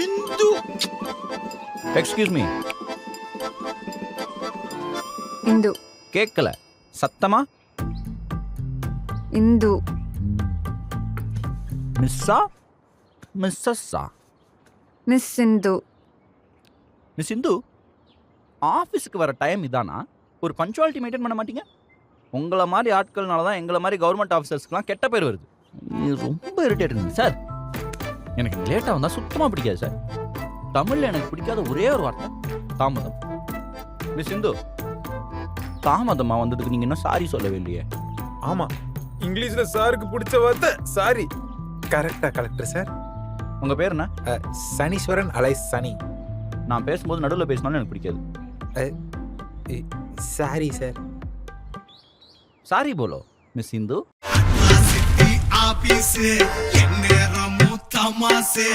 Hindu. Excuse me. Hindu. கேட்கல சத்தமா. இந்து. மிஸ்ஸா மிஸ்ஸஸ்ஸா? Miss Hindu. Miss Hindu, ஆஃபீஸுக்கு வர டைம் இதானா? ஒரு பஞ்சுவாலிட்டி மெயின்டைன் பண்ண மாட்டீங்க? உங்களை மாதிரி ஆட்கள்னால தான் எங்களை மாதிரி கவர்மெண்ட் ஆஃபீஸர்ஸ்க்குலாம் கெட்ட பேர் வருது. இது ரொம்ப இரிட்டேட்டிங் சார். எனக்கு லேட்டாக வந்தால் சுத்தமாக பிடிக்காது சார். தமிழில் எனக்கு பிடிக்காத ஒரே ஒரு வார்த்தை தாமதம். மிஸ் இந்து, தாமதமாக வந்ததுக்கு நீங்கள் இன்னும் சாரி சொல்லவே இல்லையே. ஆமா, இங்கிலீஷ்ல சாருக்கு பிடிச்ச வார்த்தை சாரி. கரெக்டா கலெக்டர் சார்? உங்கள் பேர் என்ன? சனீஸ்வரன் அலைஸ் சனி. நான் பேசும்போது நடுவில் பேசினாலும் எனக்கு பிடிக்காது. Sorry sir. சாரி போலோ மிஸ் இந்து. ஆபீஸ் என் நேரமும் தமாசே.